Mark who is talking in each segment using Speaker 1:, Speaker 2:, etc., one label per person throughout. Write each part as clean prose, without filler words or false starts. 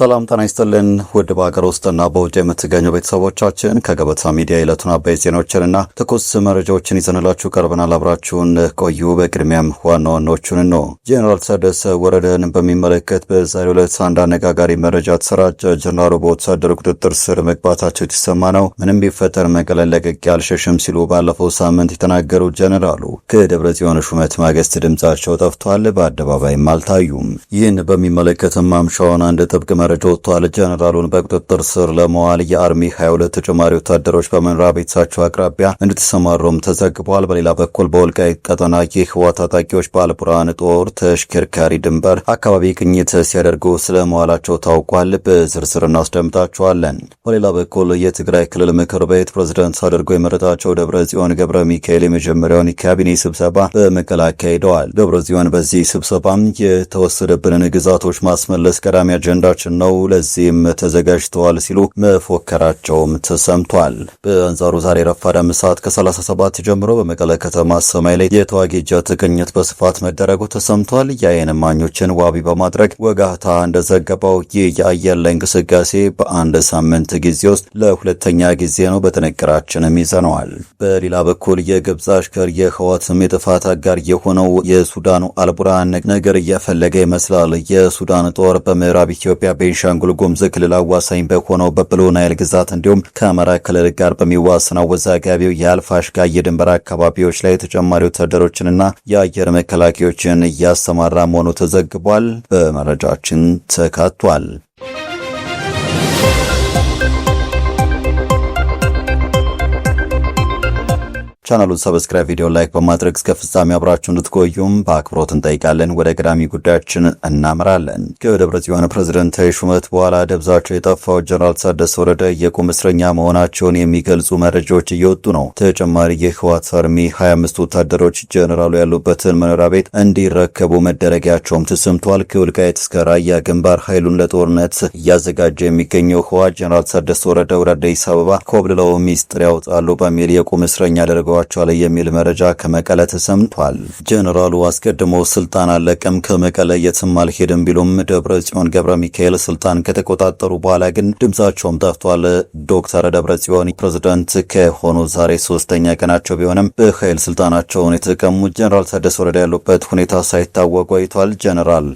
Speaker 1: ሰላም ጤና ይስጥልን ውድ በአገር ውስጥና በውጭ የምትገኙ ቤተሰቦቻችን ከገበታ ሚዲያ የዕለቱን አበይት ዜናዎችንና ትኩስ መረጃዎችን ይዘንላችሁ ቀርበናል። አብራችሁን ቆዩ። በቅድሚያም ዋና ዋናዎቹን ነው። ጄኔራል ታደሰ ወረደን በሚመለከት በዛሬው ዕለት አንድ አነጋጋሪ መረጃ ተሰራጨ። ጄኔራሉ በወታደር ቁጥጥር ስር መግባታቸው የተሰማ ነው። ምንም ቢፈጠር መቀለን ለቅቄ አልሸሽም ሲሉ ባለፈው ሳምንት የተናገሩት ጄኔራሉ ከደብረ ጽዮን ሹመት ማግስት ድምጻቸው ጠፍቷል፣ በአደባባይም አልታዩም። ይህን በሚመለከትም ማምሻውን አንድ ጥብቅ መረጃ ወጥቷል። ጄኔራሉን በቁጥጥር ስር ለመዋል የአርሚ 22 ተጨማሪ ወታደሮች በመኖሪያ ቤታቸው አቅራቢያ እንድትሰማሩም ተዘግቧል። በሌላ በኩል በወልቃይት ቀጠና የህወሓት ታጣቂዎች በአልቡርሃን ጦር ተሽከርካሪ ድንበር አካባቢ ቅኝት ሲያደርጉ ስለመዋላቸው ታውቋል። በዝርዝር እናስደምጣቸዋለን። በሌላ በኩል የትግራይ ክልል ምክር ቤት ፕሬዝዳንት አድርጎ የመረጣቸው ደብረ ጽዮን ገብረ ሚካኤል የመጀመሪያውን የካቢኔ ስብሰባ በመቀለ አካሂደዋል። ደብረ ጽዮን በዚህ ስብሰባም የተወሰደብንን ግዛቶች ማስመለስ ቀዳሚ አጀንዳችን ነው፣ ለዚህም ተዘጋጅተዋል ሲሉ መፎከራቸውም ተሰምቷል። በአንጻሩ ዛሬ ረፋድ ሰዓት ከ37 ጀምሮ በመቀለ ከተማ ሰማይ ላይ የተዋጊ ጀት ቅኝት በስፋት መደረጉ ተሰምቷል። የዓይን እማኞችን ዋቢ በማድረግ ወጋታ እንደዘገበው ይህ የአየር ላይ እንቅስቃሴ በአንድ ሳምንት ጊዜ ውስጥ ለሁለተኛ ጊዜ ነው። በጥንቅራችንም ይዘነዋል። በሌላ በኩል የግብፅ አሽከር የህወሓትም የጥፋት አጋር የሆነው የሱዳኑ አልቡርሃን ነገር እየፈለገ ይመስላል። የሱዳን ጦር በምዕራብ ኢትዮጵያ ቤንሻንጉል ጉሙዝ ክልል አዋሳኝ በሆነው በብሉ ናይል ግዛት እንዲሁም ከአማራ ክልል ጋር በሚዋሰነው አወዛጋቢው የአልፋሽጋ የድንበር አካባቢዎች ላይ ተጨማሪ ወታደሮችንና የአየር መከላከያዎችን እያሰማራ መሆኑ ተዘግቧል። በመረጃችን ተካቷል። ቻናሉን ሰብስክራይብ፣ ቪዲዮ ላይክ በማድረግ እስከ ፍጻሜ አብራችሁ እንድትቆዩም በአክብሮት እንጠይቃለን። ወደ ቀዳሚ ጉዳያችን እናምራለን። ከደብረ ጽዮን ፕሬዝዳንታዊ ሹመት በኋላ ደብዛቸው የጠፋው ጄኔራል ታደሰ ወረደ የቁም እስረኛ መሆናቸውን የሚገልጹ መረጃዎች እየወጡ ነው። ተጨማሪ የህወሓት አርሚ 25 ወታደሮች ጄኔራሉ ያሉበትን መኖሪያ ቤት እንዲረከቡ መደረጋቸውም ተሰምቷል። ከወልቃይት እስከ ራያ ግንባር ኃይሉን ለጦርነት እያዘጋጀ የሚገኘው ህወሓት ጄኔራል ታደሰ ወረደ ወደ አዲስ አበባ ኮብልለው ሚስጥር ያወጣሉ በሚል የቁም እስረኛ አድርገዋል የሚል መረጃ ከመቀለ ተሰምቷል። ጄኔራሉ አስቀድሞ ስልጣን አለቀም ከመቀለ የትም አልሄድም ቢሉም ደብረ ጽዮን ገብረ ሚካኤል ስልጣን ከተቆጣጠሩ በኋላ ግን ድምጻቸውም ጠፍቷል። ዶክተር ደብረ ጽዮን ፕሬዝዳንት ከሆኑ ዛሬ 3ኛ ቀናቸው ቢሆንም በኃይል ስልጣናቸውን የተቀሙት ጄኔራል ታደሰ ወረደ ያሉበት ሁኔታ ሳይታወቅ ቆይቷል።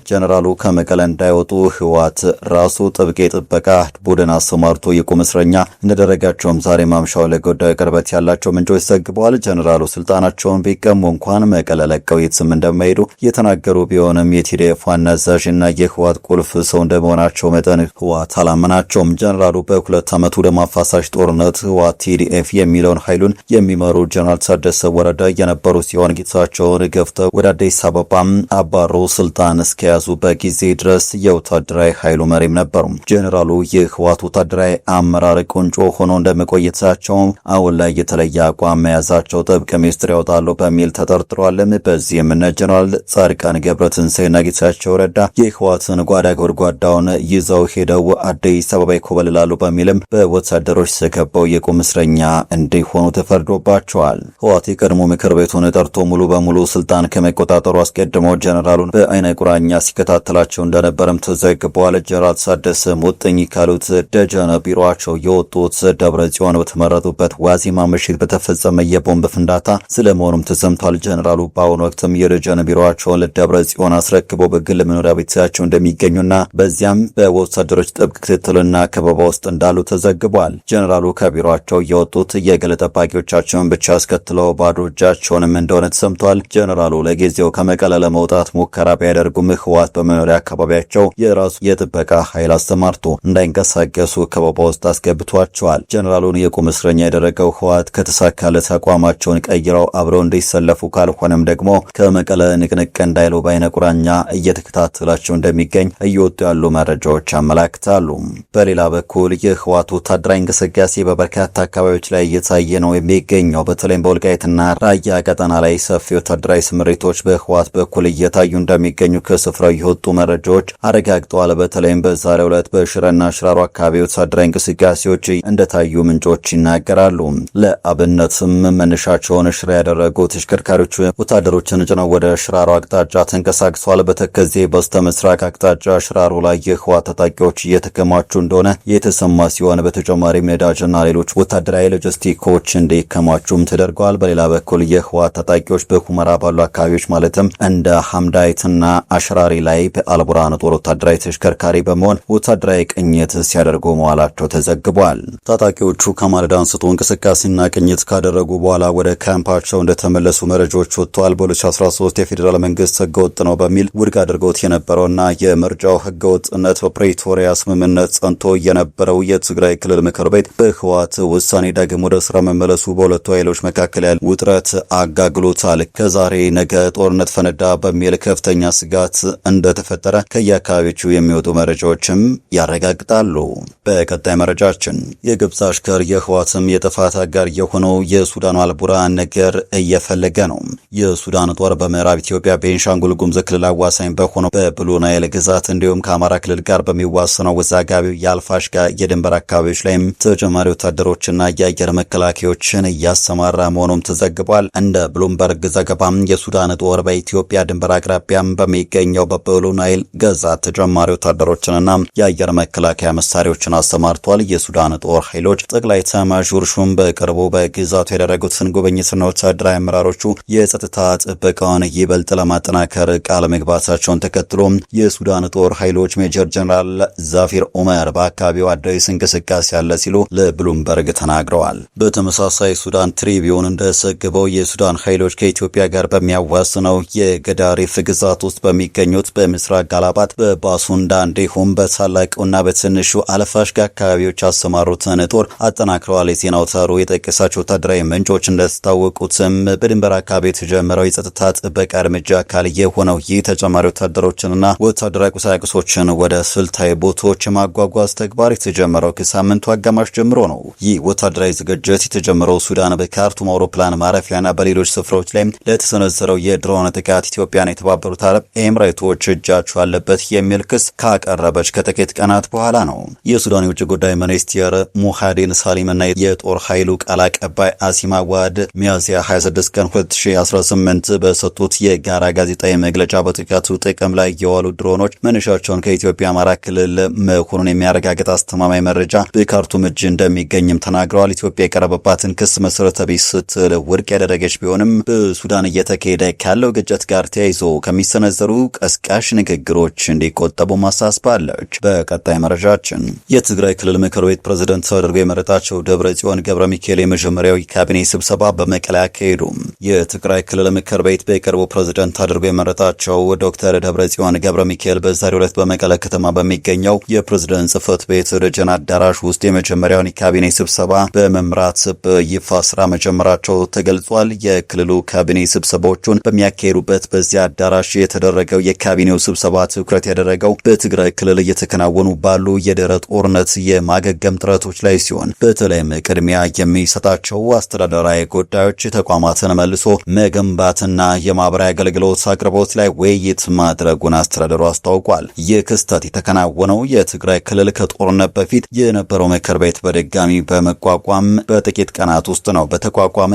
Speaker 1: ጄኔራሉ ከመቀለ እንዳይወጡ ህወሓት ራሱ ጥብቅ የጥበቃ ቡድን አሰማርቶ የቁም እስረኛ እንደደረጋቸውም ዛሬ ማምሻው ለጉዳዩ ቅርበት ያላቸው ምንጮች ዘግበዋል። ጄኔራሉ ስልጣናቸውን ቢቀሙ እንኳን መቀለ ለቀው የትም እንደማይሄዱ የተናገሩ ቢሆንም የቲዲኤፍ ዋና አዛዥና የህወሓት ቁልፍ ሰው እንደመሆናቸው መጠን ህወሓት አላመናቸውም። ጄኔራሉ በ2 ዓመቱ ደም አፋሳሽ ጦርነት ህወሓት ቲዲኤፍ የሚለውን ኃይሉን የሚመሩ ጄኔራል ታደሰ ወረደ የነበሩ ሲሆን ጌታቸውን ገፍተው ወደ አዲስ አበባም አባሮ ስልጣን እስከያዙበት ጊዜ ድረስ የወታደራዊ ኃይሉ መሪም ነበሩ። ጄኔራሉ የህወሓት ወታደራዊ አመራር ቁንጮ ሆኖ እንደመቆየታቸው አሁን ላይ የተለየ አቋም መያዛቸው ጥብቅ ሚስጥር ያወጣሉ በሚል ተጠርጥሯል። በዚህም እነ ጄኔራል ጻድቃን ገብረትንሳኤና ጌታቸው ረዳ የህወሓትን ጓዳ ጎድጓዳውን ይዘው ሄደው አዲስ አበባ ይኮበልላሉ በሚልም በወታደሮች ተከበው የቁም እስረኛ እንዲሆኑ ተፈርዶባቸዋል። ህወሓት የቀድሞ ምክር ቤቱን ጠርቶ ሙሉ በሙሉ ስልጣን ከመቆጣጠሩ አስቀድሞ ጄኔራሉን በአይነ ቁራኛ ሲከታተላቸው እንደነበረም ተዘግቧል። ጄኔራል ታደሰ ሙጥኝ ካሉት ደጀነ ቢሮአቸው የወጡት ደብረ ጽዮን በተመረጡበት ዋዜማ ምሽት በተፈጸመ የቦምብ ፍንዳታ ስለመሆኑም ተሰምቷል። ጄኔራሉ በአሁኑ ወቅትም የደጀን ቢሮአቸውን ለደብረ ጽዮን አስረክበው በግል መኖሪያ ቤታቸው እንደሚገኙና በዚያም በወታደሮች ጥብቅ ክትትልና ከበባ ውስጥ እንዳሉ ተዘግቧል። ጄኔራሉ ከቢሮአቸው የወጡት የግል ጠባቂዎቻቸውን ብቻ አስከትለው ባዶ እጃቸውንም እንደሆነ ተሰምቷል። ጄኔራሉ ለጊዜው ከመቀለ ለመውጣት ሙከራ ቢያደርጉም ህወሓት በመኖሪያ አካባቢያቸው የራሱ የጥበቃ ኃይል አስተማርቶ እንዳይንቀሳቀሱ ከበባ ውስጥ አስገብቷቸዋል። ጄኔራሉን የቁም እስረኛ ያደረገው ህወሓት ከተሳካለት አቋማቸውን ቀይረው አብረው እንዲሰለፉ ካልሆነም ደግሞ ከመቀለ ንቅንቅ እንዳይሉ በአይነ ቁራኛ እየተከታተላቸው እንደሚገኝ እየወጡ ያሉ መረጃዎች ያመላክታሉ። በሌላ በኩል የህወሓት ወታደራዊ እንቅስቃሴ በበርካታ አካባቢዎች ላይ እየታየ ነው የሚገኘው። በተለይም በወልቃይትና ራያ ቀጠና ላይ ሰፊ ወታደራዊ ስምሪቶች በህወሓት በኩል እየታዩ እንደሚገኙ ከስፍራው የወጡ መረጃዎች አረጋግጠዋል። በተለይም በዛሬው ዕለት በሽረና ሽራሮ አካባቢ ወታደራዊ እንቅስቃሴዎች እንደታዩ ምንጮች ይናገራሉ። ለአብነትም መነሻቸውን ሽራ ያደረጉ ተሽከርካሪዎቹ ወታደሮችን ጭነው ወደ ሽራሮ አቅጣጫ ተንቀሳቅሷል። በተከዜ በስተ ምስራቅ አቅጣጫ ሽራሮ ላይ የህወሓት ታጣቂዎች እየተከማቹ እንደሆነ የተሰማ ሲሆን በተጨማሪም ነዳጅና ሌሎች ወታደራዊ ሎጂስቲኮች እንዲከማቹም ተደርገዋል። በሌላ በኩል የህወሓት ታጣቂዎች በሁመራ ባሉ አካባቢዎች ማለትም እንደ ሐምዳይትና አሽራሪ ላይ በአልቡርሃን ጦር ወታደራዊ ተሽከርካሪ በመሆን ወታደራዊ ቅኝት ሲያደርጉ መዋላቸው ተዘግቧል። ታጣቂዎቹ ከማለዳ አንስቶ እንቅስቃሴና ቅኝት ካደረጉ በኋላ ወደ ካምፓቸው እንደተመለሱ መረጃዎች ወጥተዋል። በ2013 የፌዴራል መንግስት ህገወጥ ነው በሚል ውድቅ አድርገውት የነበረውና የምርጫው ህገወጥነት በፕሪቶሪያ ስምምነት ጸንቶ የነበረው የትግራይ ክልል ምክር ቤት በህወሓት ውሳኔ ዳግም ወደ ስራ መመለሱ በሁለቱ ኃይሎች መካከል ያለ ውጥረት አጋግሎታል። ከዛሬ ነገ ጦርነት ፈነዳ በሚል ከፍተኛ ስጋት እንደተፈጠረ ከየአካባቢዎቹ የሚወጡ መረጃዎችም ያረጋግጣሉ። በቀጣይ መረጃችን የግብጽ አሽከር የህወሓትም የጥፋት አጋር የሆነው የሱዳኑ አልቡርሃን ነገር እየፈለገ ነው። የሱዳን ጦር በምዕራብ ኢትዮጵያ ቤንሻንጉል ጉሙዝ ክልል አዋሳኝ በሆነው በብሉ ናይል ግዛት እንዲሁም ከአማራ ክልል ጋር በሚዋሰነው ወዛጋቢው የአልፋሽጋ የድንበር አካባቢዎች ላይም ተጨማሪ ወታደሮችና የአየር መከላከያዎችን እያሰማራ መሆኑም ተዘግቧል። እንደ ብሉምበርግ ዘገባም የሱዳን ጦር በኢትዮጵያ ድንበር አቅራቢያም በሚገኘው በብሉ ናይል ግዛት ተጨማሪ ወታደሮችንና የአየር መከላከያ መሳሪያዎችን አሰማርቷል። የሱዳን ጦር ኃይሎች ጠቅላይ ኤታማዦር ሹም በቅርቡ በግዛቱ ያደረጉትን ጉብኝትና ወታደራዊ አመራሮቹ የጸጥታ ጥበቃውን ይበልጥ ለማጠናከር ቃል መግባታቸውን ተከትሎ የሱዳን ጦር ኃይሎች ሜጀር ጀነራል ዛፊር ኡመር በአካባቢው አዲስ እንቅስቃሴ ያለ ሲሉ ለብሉምበርግ ተናግረዋል። በተመሳሳይ ሱዳን ትሪቢዩን እንደዘገበው የሱዳን ኃይሎች ከኢትዮጵያ ጋር በሚያዋስነው የገዳሪፍ ግዛት ውስጥ በሚገኙት በምስራቅ ጋላባት፣ በባሱንዳ እንዲሁም በታላቁና በትንሹ አልፋሽጋ አካባቢዎች ያሰማሩትን ጦር አጠናክረዋል። የዜና አውታሩ የጠቀሳቸው ወታደራዊ ምንጮች እንዳስታወቁትም በድንበር አካባቢ የተጀመረው የጸጥታ ጥበቃ እርምጃ አካል የሆነው ይህ ተጨማሪ ወታደሮችንና ወታደራዊ ቁሳቁሶችን ወደ ስልታዊ ቦታዎች የማጓጓዝ ተግባር የተጀመረው ከሳምንቱ አጋማሽ ጀምሮ ነው። ይህ ወታደራዊ ዝግጅት የተጀመረው ሱዳን በካርቱም አውሮፕላን ማረፊያና በሌሎች ስፍራዎች ላይ ለተሰነዘረው የድሮን ጥቃት ኢትዮጵያን የተባበሩት አረብ ኤምሬቶች እጃቸው አለበት የሚል ክስ ካቀረበች ከጥቂት ቀናት በኋላ ነው። የሱዳን የውጭ ጉዳይ ሚኒስትር ሙሃዲን ሳሊምና የጦር ኃይሉ ቃል አቀባይ አሲማ ዋድ ሚያዝያ 26 ቀን 2018 በሰጡት የጋራ ጋዜጣዊ መግለጫ በጥቃቱ ጥቅም ላይ የዋሉ ድሮኖች መነሻቸውን ከኢትዮጵያ አማራ ክልል መሆኑን የሚያረጋግጥ አስተማማኝ መረጃ በካርቱም እጅ እንደሚገኝም ተናግረዋል። ኢትዮጵያ የቀረበባትን ክስ መሰረተ ቢስ ስትል ውድቅ ያደረገች ቢሆንም በሱዳን እየተካሄደ ካለው ግጭት ጋር ተያይዞ ከሚሰነዘሩ ቀስቃሽ ንግግሮች እንዲቆጠቡ ማሳስባለች። በቀጣይ መረጃችን የትግራይ ክልል ምክር ቤት ፕሬዝዳንት ተደርጎ የመረጣቸው ደብረጽዮን ገብረ ሚካኤል የመጀመሪያው የካቢኔ ስብሰባ በመቀለ አካሄዱ። የትግራይ ክልል ምክር ቤት በቅርቡ ፕሬዝዳንት አድርጎ የመረጣቸው ዶክተር ደብረጽዮን ገብረ ሚካኤል በዛሬው ዕለት በመቀለ ከተማ በሚገኘው የፕሬዝዳንት ጽሕፈት ቤት ደጀን አዳራሽ ውስጥ የመጀመሪያውን የካቢኔ ስብሰባ በመምራት በይፋ ስራ መጀመራቸው ተገልጿል። የክልሉ ካቢኔ ስብሰባዎቹን በሚያካሄዱበት በዚያ አዳራሽ የተደረገው የካቢኔው ስብሰባ ትኩረት ያደረገው በትግራይ ክልል እየተከናወኑ ባሉ የድህረ ጦርነት የማገገም ጥረቶች ላይ ሲሆን በተለይም ቅድሚያ የሚሰጣቸው አስተዳደራዊ ጉዳዮች፣ ተቋማትን መልሶ መገንባትና የማህበራዊ አገልግሎት አቅርቦት ላይ ውይይት ማድረጉን አስተዳደሩ አስታውቋል። ይህ ክስተት የተከናወነው የትግራይ ክልል ከጦርነት በፊት የነበረው ምክር ቤት በድጋሚ በመቋቋም በጥቂት ቀናት ውስጥ ነው።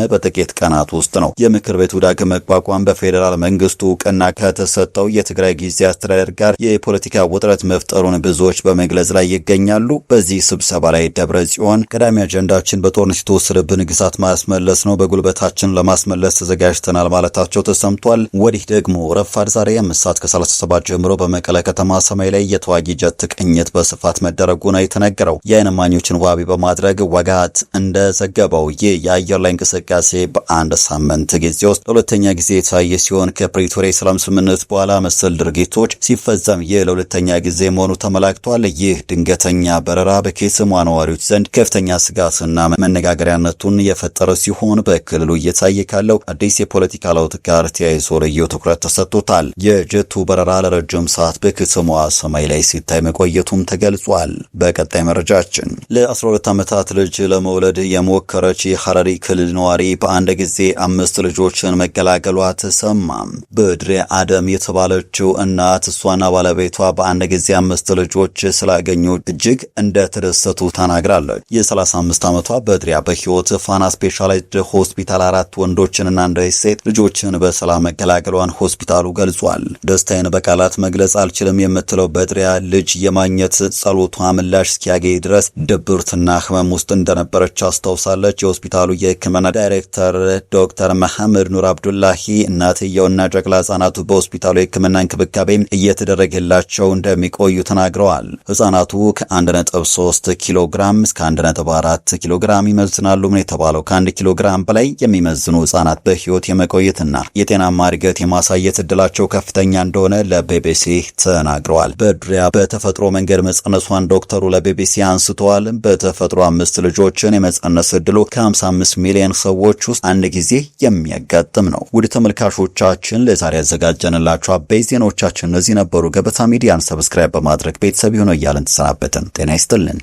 Speaker 1: በጥቂት ቀናት ውስጥ ነው። የምክር ቤቱ ዳግም መቋቋም በፌዴራል መንግስቱ እውቅና ከተሰጠው የትግራይ ጊዜ አስተዳደር ጋር የፖለቲካ ውጥረት መፍጠሩን ብዙዎች በመግለጽ ላይ ይገኛሉ። በዚህ ስብሰባ ላይ ደብረጽዮን ቀዳሚ አጀንዳችን በጦርነት የተወሰደብን ግዛት ማስመለስ ነው፣ በጉልበታችን ለማስመለስ ተዘጋጅተናል ማለታቸው ተሰምቷል። ወዲህ ደግሞ ረፋድ ዛሬ 5:37 ጀምሮ በመቀለ ከተማ ሰማይ ላይ የተዋጊ ጀት ቅኝት በስፋት መደረጉ ነው የተነገረው። የዓይን እማኞችን ዋቢ በማድረግ ወጋት እንደዘገበው ይህ የአየር ላይ እንቅስቃሴ በአንድ ሳምንት ጊዜ ውስጥ ለሁለተኛ ጊዜ የታየ ሲሆን ከፕሪቶሪያ የሰላም ስምምነት በኋላ መሰል ድርጊቶች ሲፈጸም ይህ ለሁለተኛ ጊዜ መሆኑ ተመላክቷል። ይህ ድንገተኛ በረራ በከተማ ነዋሪዎች ዘንድ ከፍተኛ ስጋትና መነጋገሪያነቱን የፈጠረ ሲሆን በክልሉ እየታየ ካለው አዲስ የፖለቲካ ለውጥ ጋር ተያይዞ ልዩ ትኩረት ተሰጥቶታል። የጀቱ በረራ ለረጅም ሰዓት በከተማዋ ሰማይ ላይ ሲታይ መቆየቱም ተገልጿል። በቀጣይ መረጃችን ለ12 ዓመታት ልጅ ለመውለድ የሞከረች የሐረሪ ክልል ነዋሪ በአንድ ጊዜ 5 ልጆችን መገላገሏ ተሰማ። በድሬ አደም የተባለችው እናት እሷና ባለቤቷ በአንድ ጊዜ 5 ልጆች ስላገኙ እጅግ እንደተደሰቱ ተናግራለች። የ35 ዓመቷ በድሪያ በህይወት ፋና ስፔሻላይዝ ተዋልድ ሆስፒታል 4 ወንዶችንና 1 ሴት ልጆችን በሰላም መገላገሏን ሆስፒታሉ ገልጿል። ደስታዬን በቃላት መግለጽ አልችልም የምትለው በድሪያ ልጅ የማግኘት ጸሎቷ ምላሽ እስኪያገኝ ድረስ ድብርትና ህመም ውስጥ እንደነበረች አስታውሳለች። የሆስፒታሉ የህክምና ዳይሬክተር ዶክተር መሐመድ ኑር አብዱላሂ እናትየውና ጨቅላ ህጻናቱ በሆስፒታሉ የህክምና እንክብካቤ እየተደረገላቸው እንደሚቆዩ ተናግረዋል። ህጻናቱ ከ1.3 ኪሎ ግራም እስከ 1.4 ኪሎ ግራም ይመዝናሉ ነው የተባለው። ከ1 ኪሎ ግራም በላይ የሚመዝኑ ህጻናት በህይወት የመቆየትና የጤናማ እድገት የማሳየት እድላቸው ከፍተኛ እንደሆነ ለቢቢሲ ተናግረዋል። በድሪያ በተፈጥሮ መንገድ መጸነሷን ዶክተሩ ለቢቢሲ አንስተዋል። በተፈጥሮ 5 ልጆችን የመጸነስ እድሉ ከ55 ሚሊዮን ሰዎች ውስጥ አንድ ጊዜ የሚያጋጥም ነው። ውድ ተመልካቾቻችን ለዛሬ ያዘጋጀንላችሁ አበይት ዜናዎቻችን እነዚህ ነበሩ። ገበታ ሚዲያን ሰብስክራይብ በማድረግ ቤተሰብ ይሁኑ እያልን ተሰናበትን። ጤና ይስጥልን።